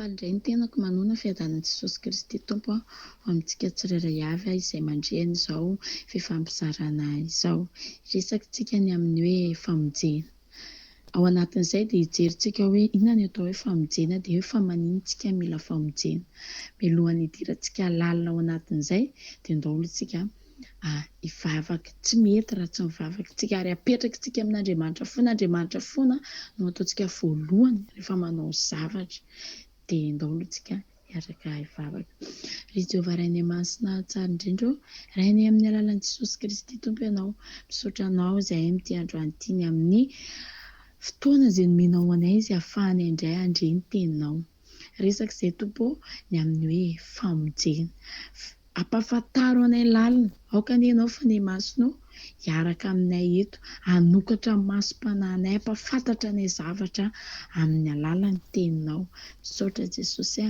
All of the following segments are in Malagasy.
Indray ny tenako manona fiadanan'i Jesosy Kristy Tompo amintsika tsirairay avy izay mandrehana izao fifampizarana izao. Resakantsika ny amin'ny hoe famonjena. Ao anatin'izay dia hijerintsika hoe inona ny atao hoe famonjena dia hoe fa maninontsika mila famonjena. Mialohan'ny hidirantsika lalina ao anatin'izay dia ndaolontsika hivavaka, tsy mety raha tsy mivavaka tsika ary apetraka tsika amin'Andriamanitra foana. Andriamanitra foana no ataontsika voalohany rehefa manao zavatra. Dia ndaolontsika hiaraka hivavaka. Ry Jehovah Rainay Masina tsara indrindra, rainay amin'ny alalan'i Jesosy Kristy Tompo ianao, misaotra anao izay amin'ity androany ity ny amin'ny fotoana izay nomenao anay izy ahafahanay indray handre ny teninao. Resaka izay Tompo ny amin'ny hoe famonjena. Ampahafantaro anay lalina, aoka anie ianao fa ny masonao hiaraka aminay eto, hanokatra masom-panahinay, ampahafantatra anay zavatra amin'ny alalan'ny teninao. Misaotra Jesosy,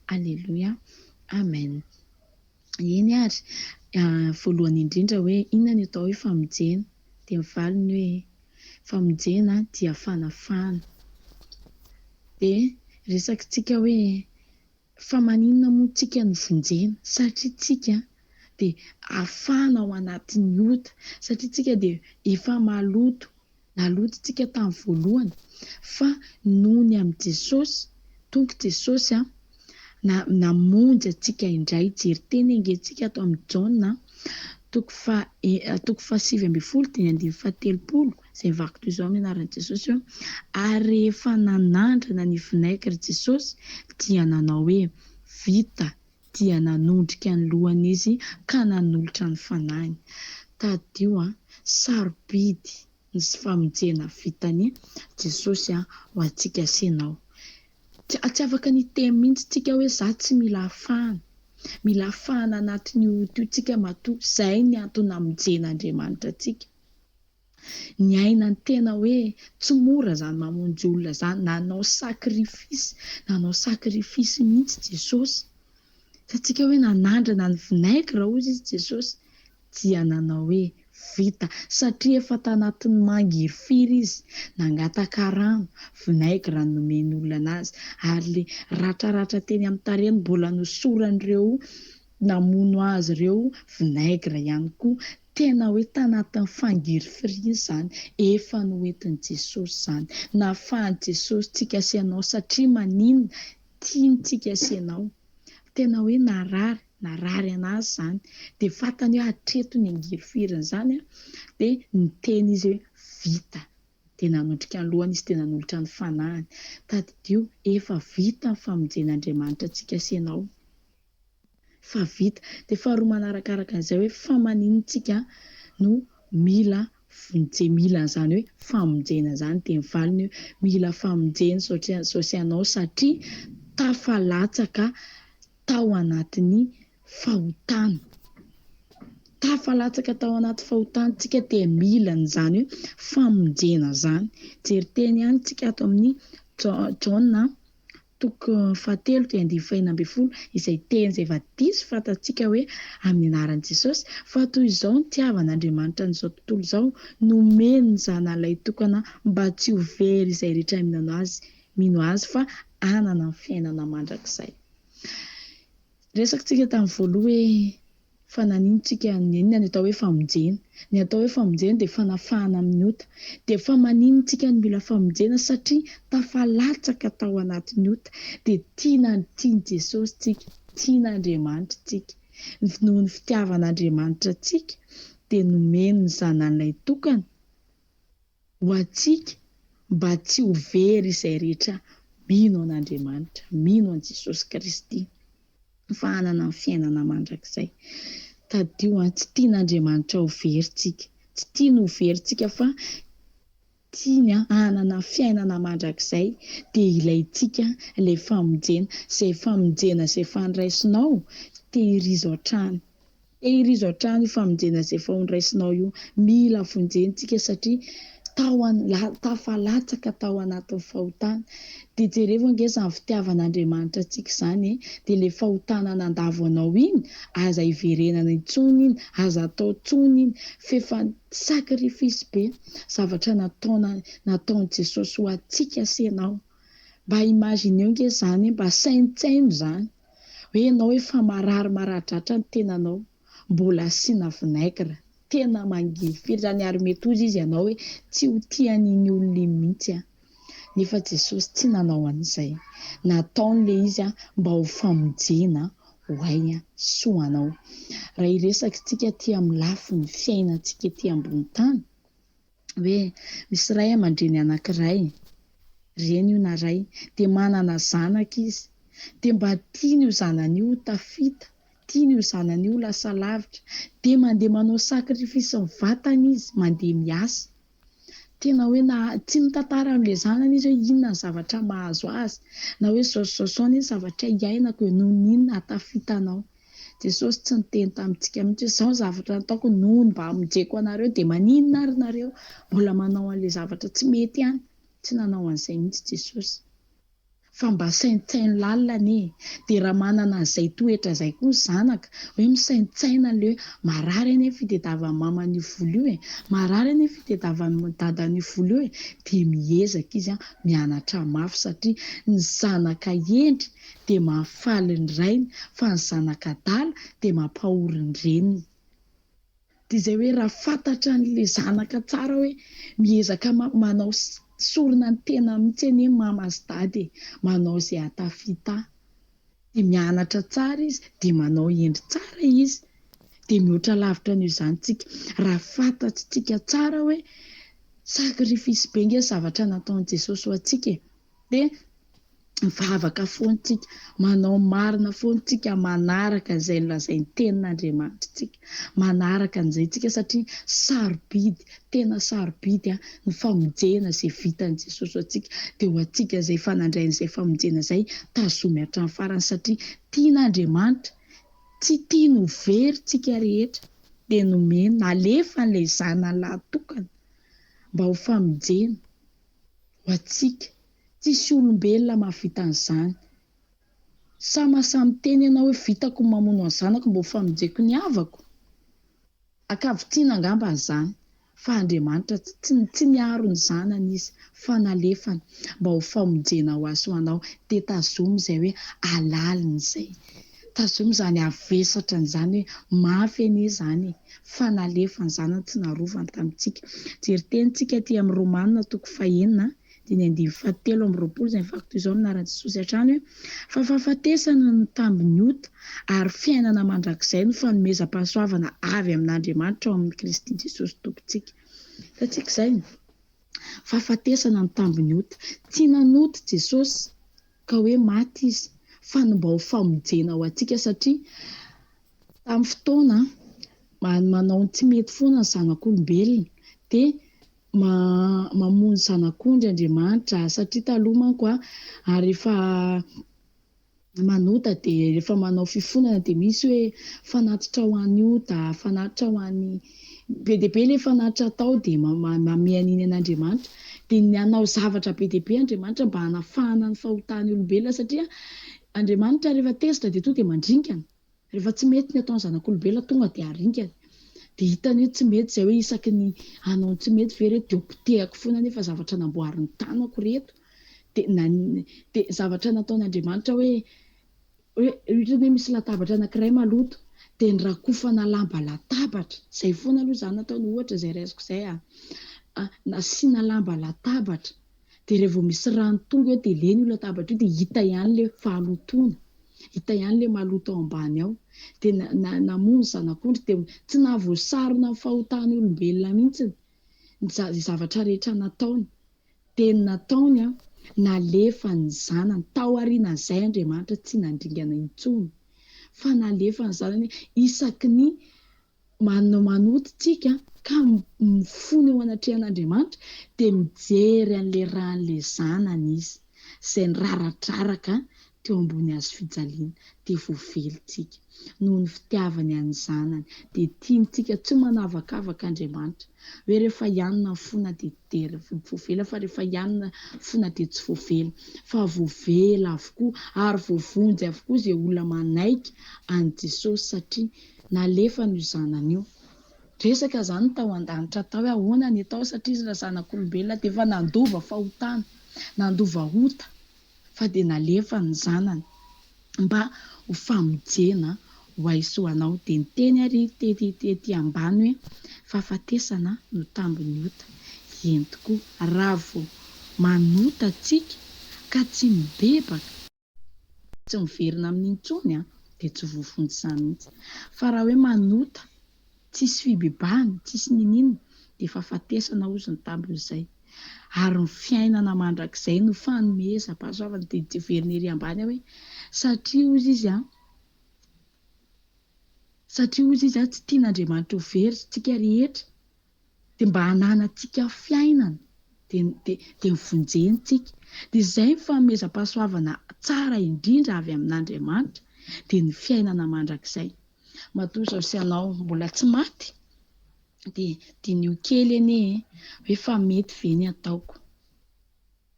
aleluia, amen. Eny ary, voalohany indrindra hoe inona ny atao hoe famonjena, dia mivaliny hoe famonjena dia fanafana. Dia resakantsika hoe fa maninona moa tsika ny vonjena, satria tsika dia afana ao anatin'ny ota, satria tsika dia efa maloto, naloto tsika tamin'ny voalohany, fa noho ny amin'i Jesosy, tonga Jesosy namonjy antsika indray. Jery teny engentsika ato amin'ny Jaona toko 7:20 dia 9:30 izay mivaky toy izao amin'ny anaran'i Jesosy. Ary rehefa nanandrana ny vinaigitra Jesosy dia nanao hoe vita, dia nanondrika ny lohan'izy ka nanolotra ny fanahiny. Tadio sarobidy ny famonjena vitany Jesosy ho antsika sy ianao. Tsy afaka ny teny mihitsy tsika hoe za tsy mila afahana. Mila afahana anatin'ny ota io tsika matoa. Izay ny antony hamonjen'Andriamanitra tsika. Ny aina ny tena hoe tsy mora zany mamonjy olona zany. Nanao sakrifisy mihitsy Jesosy. Satsika hoe nanandrana ny vinaigra hozy izy Jesosy dia nanao hoe vita, satria efa tanatin'ny mangiry-firy izy nangataka rano, vinaigra nomeny olona azy, ary le ratraratra teny amin'ny tarehiny mbola nosoran'ireo namono azy ireo vinaigra ihany koa. Tena hoe tanatin'ny fangiry-firy izany, efa noentin'i Jesosy izany. Nafahan'i Jesosy tsika sy ianao satria maninona tiantsika sy ianao. Tena hoe narary anazy izany, dia fantany hoe hatreto ny angiry-firiny izany, dia niteny izy hoe vita, dia nanondrika ny lohany izy, dia nanolotra ny fanahiny. Tadidio efa vita ny famonjen'Andriamanitra tsika sy ianao. Fa vita. Dia faharoa manarakaraka an'izay hoe fa maninontsika no mila vonjena izany hoe famonjena izany, dia mivaliny hoe mila famonjena sao sy ianao satria tafalatsaka tao anatin'ny fahotana. Tafalatsaka tao anaty fahotana tsika dia mila n'izany hoe famonjena izany. Jery teny ihany tsika ato amin'ny Jaona toko 7:20 izay teny izay efa diso fantatsika hoe amin'ny anaran'i Jesosy, fa toy izao ny tiavan'Andriamanitra n'izao tontolo izao, nomeny ny zanalay tokana mba tsy ho very izay rehetra mino azy fa hanana ny fiainana mandrakizay. Resakantsika tamin'ny voaloha hoe fa nanintsika inona ny atao hoe famonjena. Ny atao hoe famonjena dia fanafahana amin'ny ota. Dia fa manintsika ny mila famonjena satria tafalatsaka tao anatin'ny ota. Dia tiany Jesosy tsika, tian'Andriamanitra tsika. Noho ny fitiavan'Andriamanitra tsika dia nomeny ny zanan'ilay tokana ho antsika mba tsy ho very izay rehetra mino an'Andriamanitra, mino an' Jesosy Kristy. Fa hanana ny fiainana mandrakizay. Tadio tsy tian'Andriamanitra ho veritsika, tsy tiany ho veritsika fa tiany hanana fiainana mandrakizay dia ilayntsika ilay famonjena, izay famonjena izay fandraisinao tehirizo hatrany. Tehirizo hatrany io famonjena izay fandraisinao io, mila vonjentsika satria tafalatsaka tao anatin'ny fahotana. Dia jereo ange izany fitiavan'Andriamanitra antsika izany dia ilay fahotana nandavo anao iny aza hiverenana intsony iny, aza atao intsony iny, fefa sakrifisy be zavatra nataon'i Jesosy ho antsika sy ianao. Mba imagineo ange izany, mba saintsaino izany hoe ianao efa marary-maradratra ny tenanao, mbola asiana vinaigra, tena mangifiry. Izany ary mety ozy izy ianao hoe tsy ho tian'iny olona iny mihitsy nefa Jesosy tsy nanao an'izay. Nataon'ilay izy mba ho famonjena ho ainy sy ho anao. Raha hiresaka isika aty amin'ny lafin'ny fiainantsika aty ambony tany hoe misy ray aman-dreny anankiray, reny io na ray dia manana zanaka izy, dia mba tiany io zanany io tafita, tiany io zanany io lasa lavitra, dia mandeha manao sakrifisy ny vatany izy, mandeha miasa. Tena hoe tsy mitantara amin'ilay zanany izy hoe inona ny zavatra mahazo azy, na hoe zao ny zavatra iainako noho inona atafitanao. Jesosy tsy niteny tamintsika mihitsy hoe izao zavatra nataoko noho mba hamonjeko anareo, dia maninona ary nareo mbola manao an'ilay zavatra tsy mety ihany. Tsy nanao an'izay mihitsy Jesosy, fa mba saintsaino lalina dia raha manana an'izay toetra izay koa ny zanaka hoe misaintsaina ilay hoe marary anie fitadiavan'ny maman'io volo io, marary anie fitadiavan'ny dadan'io volo io, dia miezaka izy mianatra mafy satria ny zanaka endry dia mahafaly ny rainy, fa ny zanaka adala dia mampahory ny reniny. Dia izay hoe raha fantatra n'ilay zanaka tsara hoe miezaka manao sorona ny tena mihitsy anie mama sy dady, manao izay atafita, dia mianatra tsara izy, dia manao endry tsara izy, dia mihoatra lavitra n'io izany tsika. Raha fantatsika tsara hoe sakrifisy be nge zavatra nataon'i Jesosy ho antsika, dia mivavaka foantsika, manao marina foantsika manaraka izay nolazain'ny tenin'Andriamanitra tsika, manaraka an'izay tsika satria sarobidy, tena sarobidy ny famonjena izay vitan'i Jesosy ho antsika. Dia ho antsika izay fanandrain'izay famonjena izay tazomy hatramin'ny farany satria tian'Andriamanitra, tsy tiany ho veritsika rehetra, dia nomeny nalefa n'ilay zanany lahatokana mba ho famonjena ho antsika. Tsisy olombelona mahavita an'izany. Samy teny ianao hoe vitako ny mamono ny zanako mba ho famonjeko ny havako. Ankavitsiana angamba izany, fa Andriamanitra tsy niaro ny zanany izy, fa nalefany mba ho famonjena ho azy ho anao. Dia tazomy izay hoe alaliny izay, tazomy izany avesatra n'izany hoe mafy anie izany, fa nalefa ny zanany, tsy narovany tamintsika. Jery-tenitsika aty amin'ny Romanina 9:7 dia 17 izay fakto izao minaran'i Jesosy hatrany hoe fa fahafatesana ny tambiny ota ary fiainana mandrakizay no fanomezam-pahasoavana avy amin'Andriamanitra ao amin'ny Kristy Jesosy tompontsika. Hitantsika izay, fahafatesana ny tambiny ota, tsy nanota Jesosy ka hoe maty izy, fa mba ho famonjena ho antsika satria tamin'ny fotoana manao tsy mety foana ny zanak'olombelona, dia mamono zanak'ondry Andriamanitra satria taloha manko rehefa manota dia rehefa manao fifonana dia misy hoe fanatitra ho an'ny ota, fanatitra ho an'ny be dia be ilay fanatitra atao, dia mamea an'iny an'Andriamanitra. Dia nanao zavatra be dia be Andriamanitra mba hanafahana ny fahotan'ny olombelona satria Andriamanitra rehefa tezitra dia tonga dia mandringana, rehefa tsy mety ny ataon'ny zanak'olombelona tonga dia haringana. Dia hitany hoe tsy mety izay hoe isaky ny hanao tsy mety very dia potehako foana nefa zavatra namboarin'ny tanako reto. Dia zavatra nataon'Andriamanitra hoe misy latabatra anankiray maloto, dia ny rakofana lamba latabatra izay foana aloha izany nataony ohatra izay raisiko izay nasiana lamba latabatra dia rehefa vao misy rano tonga eo dia leny io latabatra io dia hita ihany ilay fahalotoana, hita ihany ilay maloto ao ambany ao. Dia namono zanak'ondry dia tsy nahavoasarona ny fahotana olombelona mihitsy ny zavatra rehetra nataony. Dia nataony nalefa ny zanany tao aorian'izay Andriamanitra tsy nandringana intsony fa nalefa ny zanany isaky ny manototsika ka mifono eo anatrehan'Andriamanitra dia mijery an'ilay ran'ilay zanany izy izay niraradraraka teo ambony hazo fijaliana dia voavelontsika noho ny fitiavany an'ny zanany dia tiantsika tsy manavakavaka Andriamanitra hoe rehefa ianona fona dia tery voavela fa rehefa ianona fona dia tsy voavela fa voavela avokoa ary voavonjy avokoa izay olona manaiky an' Jesosy satria nalefa io zanany io. Resaka izany tao an-danitra tao hoe ahoana ny atao satria izy raha zanak'olombelona dia efa nandova fahotana, nandova ota fa dia nalefa ny zanany mba ho famonjena ho aisoanao. Dia ny teny ary tety ambany hoe fahafatesana no tambiny ota. Eny tokoa raha vao manota antsika ka tsy mibebaka, tsy miverina amin'ny intsony dia tsy voafonjy izany mihitsy. Fa raha hoe manota tsisy fibebahana, tsisy ninina dia fahafatesana ozy ny tambin'izay. Ary ny fiainana mandrakizay no fanomezam-pahasoavana dia jeverina ery ambany hoe satria ozy izy tsy tian'Andriamanitra ho very tsika rehetra dia mba hananantsika fiainana dia mivonjentsika. Dia izay ny fanomezam-pahasoavana tsara indrindra avy amin'Andriamanitra dia ny fiainana mandrakizay. Matoa izao sy ianao mbola tsy maty dia dinio kely anie hoe fa mety ve ny ataoko.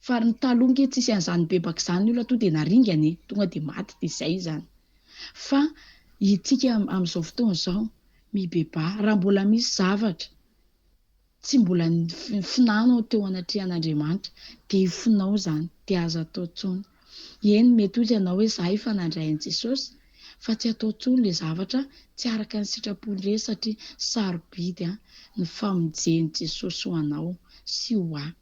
Fa ny taloha nge tsisy an'izany bebaka izany olona tonga dia naringana tonga dia maty dia izay izany. Fa itsika amin'izao fotoana izao mibebaha raha mbola misy zavatra tsy mbola finanao teo anatrehan'Andriamanitra dia hifinao izany dia azo atao intsony. Eny mety ozy ianao hoe za efa nandray an'i Jesosy fa tsy atao intsony ilay zavatra tsy araka ny sitrapony rehetra satria sarobidy ny famonjen'i Jesosy ho anao sy ho ahy.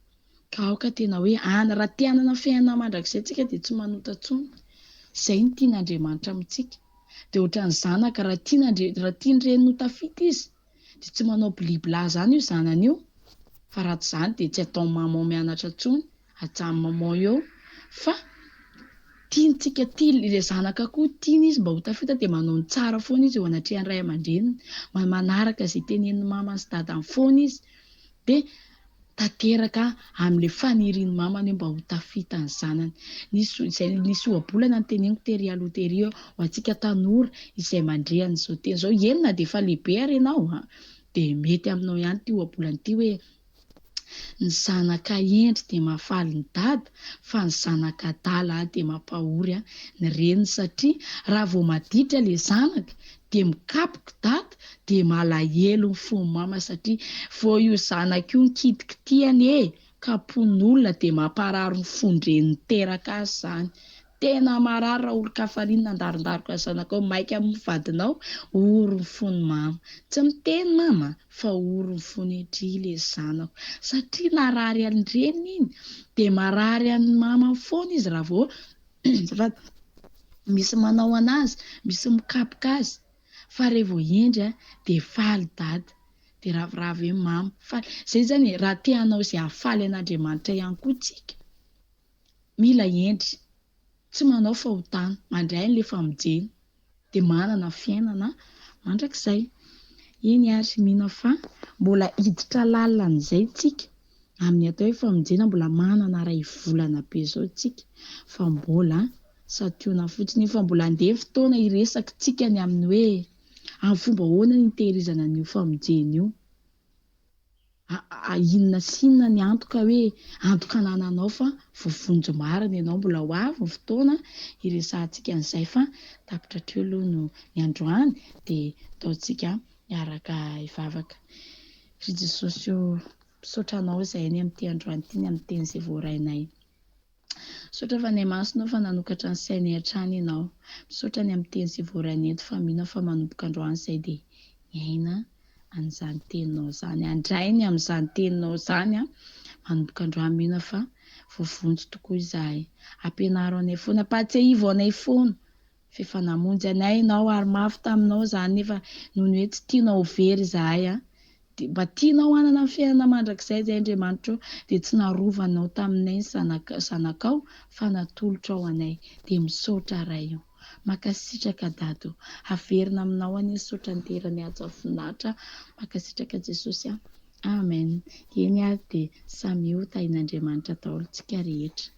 Ka aoka tena hoe raha te hanana fiainana mandrakizay tsika dia tsy manota intsony. Izay ny tian'Andriamanitra amintsika. Dia ohatran'ny zanaka raha tiany reny ho tafita izy dia tsy manao bilibilà izany io zanany io, fa raha tsy izany dia tsy atao mamao mianatra intsony, atsahany mamao eo. Fa tiantsika ilay zanaka koa tiany izy mba ho tafita dia manao ny tsara foana izy eo anatrehan'ny ray aman-dreniny, manaraka izay tenenin'ny mamany sy dadany foana izy dia tanteraka amin'ilay fanirian'ny mamany hoe mba ho tafita ny zanany. Nisy ohabolana ny teneniko tery aloha tery ho antsika tanora izay mandrehana izao teny izao. Eny na dia efa lehibe ary ianao dia mety aminao ihany ity ohabolana ity hoe ny zanaka endry dia mahafaly ny dada fa ny zanaka adala dia mampahory ny reniny. Satria raha vao maditra ilay zanaka dia mikapoka dada dia malahelo ny fony mama satria vao io zanaka io nikitikitiany kapon'olona dia mamparary ny fony-dreniny teraka azy izany. Tena marary raha olon-kafarinina andarindariko zanaka ao maika amin'ny vadinao ory ny fony mama, tsy miteny mama fa ory ny fony edry ilay zanako satria narary an'ny reniny iny dia marary an'ny mama foana izy raha vao misy manao anazy, misy mikapoka azy. Fa rehefa vao endry dia faly dada dia ravoravo hoe mama faly. Izay zany raha te hanao izay hahafaly an'Andriamanitra ihany koa tsika mila endry, tsy manao fahotana, mandray an'ilay famonjena dia manana fiainana mandrakizay. Eny ary mino fa mbola hiditra lalina an'izay tsika amin'ny atao hoe famonjena, mbola manana ray volana be izao tsika fa mbola sationa fotsiny fa mbola handeha fotoana hiresaka tsika ny amin'ny hoe amin'ny fomba ahoana ny hitehirizana an'io famonjena io. Inona sy inona ny antoka hoe antoka anananao fa voavonjy marina ianao, mbola ho avy ny fotoana hiresahantsika an'izay fa tapitra hatreo aloha no ny androany dia ataontsika miaraka hivavaka. Ry Jesosy io misaotra anao izay ny amin'ity androany ity ny amin'ny teny izay voarainay. Misaotra fa ny Amansinao fa nanokatra ny sainy hatrany ianao. Misaotra ny amin'ny teny sy voaranety fa mino fa manomboka androany izay dia miaina an'izany teninao izany. Andrainy amin'izany teninao izany manomboka androany mino fa voavonjy tokoa izahay. Ampianaro anay foana, patsiaivo anay foana. Fefa namonjy anay ianao ary mafy taminao izany nefa noho ny hoe tsy tianao very izahay dia mba tianao hanana amin'ny fiainana mandrakizay izay Andriamanitra dia tsy narovanao taminay ny zanakao fa natolotra ao anay dia misaotra ray io. Makasitraka Dado, averina aminao any saotra ny terany aja finatra. Makasitraka Jesosy. Amen. Eny dia samy ho tahin'Andriamanitra daholo tsika rehetra.